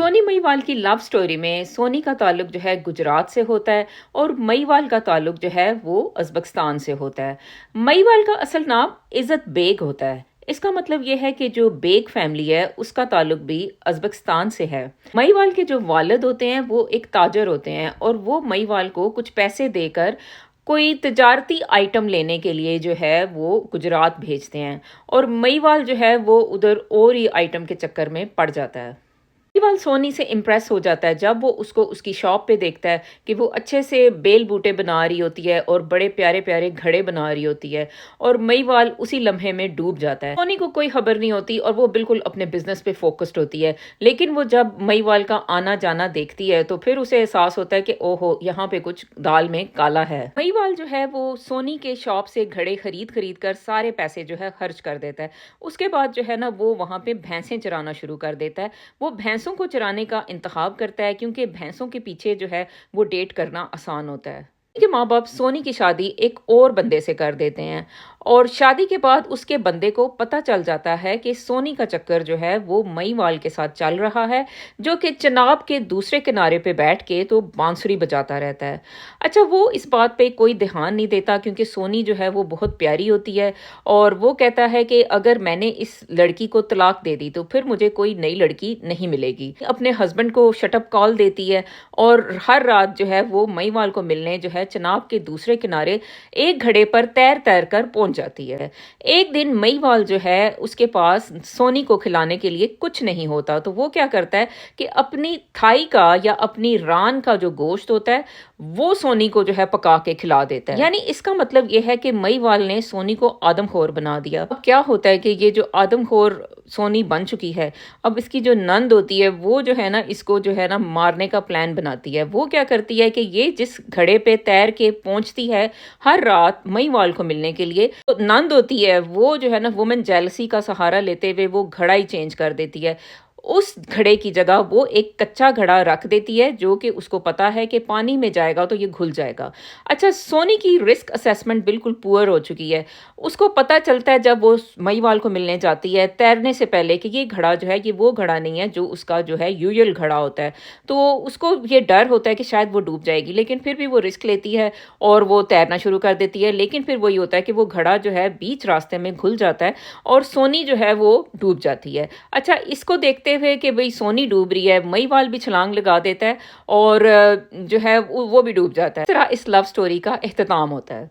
सोनी महिवाल की love story में सोनी का ताल्लुक जो है गुजरात से होता है और महिवाल का ताल्लुक जो है वो अज़बकिस्तान से होता है। महिवाल का असल नाम इज़्ज़त बेग होता है। इसका मतलब ये है कि जो बेग फैमिली है उसका ताल्लुक भी अज़बकिस्तान से है। महिवाल के जो वालिद होते हैं वो एक ताजर होते हैं और वो महिवाल को कुछ पैसे देकर कोई तजारती आइटम लेने के लिए जो है वो गुजरात भेजते हैं और महिवाल जो है वो उधर और ही आइटम के चक्कर में पड़ जाता है। केवल सोनी से इम्प्रेस हो जाता है जब वो उसको उसकी शॉप पे देखता है कि वो अच्छे से बेल बूटे बना रही होती है और बड़े प्यारे प्यारे घड़े बना रही होती है और महिवाल उसी लम्हे में डूब जाता है। सोनी को कोई खबर नहीं होती और वो बिल्कुल अपने बिजनेस पे फोकस्ड होती है, लेकिन वो जब महिवाल का आना जाना देखती है तो फिर उसे एहसास होता है कि ओहो, यहाँ पे कुछ दाल में काला है। महिवाल जो है वो सोनी के शॉप से घड़े खरीद खरीद कर सारे पैसे जो है खर्च कर देता है। उसके बाद जो है ना वो वहाँ पे भैंसें चराना शुरू कर देता है। वो भैंसों को चराने का इंतखाब करता है क्योंकि भैंसों के पीछे जो है वो डेट करना आसान होता है। के माँ बाप सोनी की शादी एक और बंदे से कर देते हैं और शादी के बाद उसके बंदे को पता चल जाता है कि सोनी का चक्कर जो है वो महिवाल के साथ चल रहा है, जो कि चनाब के दूसरे किनारे पे बैठ के तो बांसुरी बजाता रहता है। अच्छा, वो इस बात पे कोई ध्यान नहीं देता क्योंकि सोनी जो है वो बहुत प्यारी होती है और वो कहता है कि अगर मैंने इस लड़की को तलाक दे दी तो फिर मुझे कोई नई लड़की नहीं मिलेगी। अपने हस्बैंड को शटअप कॉल देती है और हर रात जो है वो महिवाल को मिलने जो है चनाब के दूसरे किनारे एक घड़े पर तैर तैर कर पहुंच जाती है। एक दिन महिवाल जो है उसके पास सोनी को खिलाने के लिए कुछ नहीं होता तो वो क्या करता है कि अपनी थाई का या अपनी रान का जो गोश्त होता है वो सोनी को जो है पका के खिला देता है। यानी इसका मतलब ये है कि महिवाल ने सोनी को आदमखोर बना दिया। अब क्या होता है कि ये जो आदमखोर सोनी बन चुकी है, अब इसकी जो नंद होती है वो जो है ना इसको जो है ना मारने का प्लान बनाती है। वो क्या करती है कि ये जिस घड़े पे तैर के पहुंचती है हर रात महिवाल को मिलने के लिए, तो नंद होती है वो जो है ना वुमेन जेलसी का सहारा लेते हुए वो घड़ा ही चेंज कर देती है। उस घड़े की जगह वो एक कच्चा घड़ा रख देती है जो कि उसको पता है कि पानी में जाएगा तो ये घुल जाएगा। अच्छा, सोनी की रिस्क असेसमेंट बिल्कुल पुअर हो चुकी है। उसको पता चलता है जब वो महिवाल को मिलने जाती है तैरने से पहले कि ये घड़ा जो है ये वो घड़ा नहीं है जो उसका जो है यूजुअल घड़ा होता है। तो उसको ये डर होता है कि शायद वो डूब जाएगी, लेकिन फिर भी वो रिस्क लेती है और वो तैरना शुरू कर देती है। लेकिन फिर वही होता है कि वो घड़ा जो है बीच रास्ते में घुल जाता है और सोनी जो है वो डूब जाती है। अच्छा, इसको देखते हुए कि भाई सोनी डूब रही है, महिवाल भी छलांग लगा देता है और जो है वो भी डूब जाता है। इस तरह इस लव स्टोरी का इख्तिताम होता है।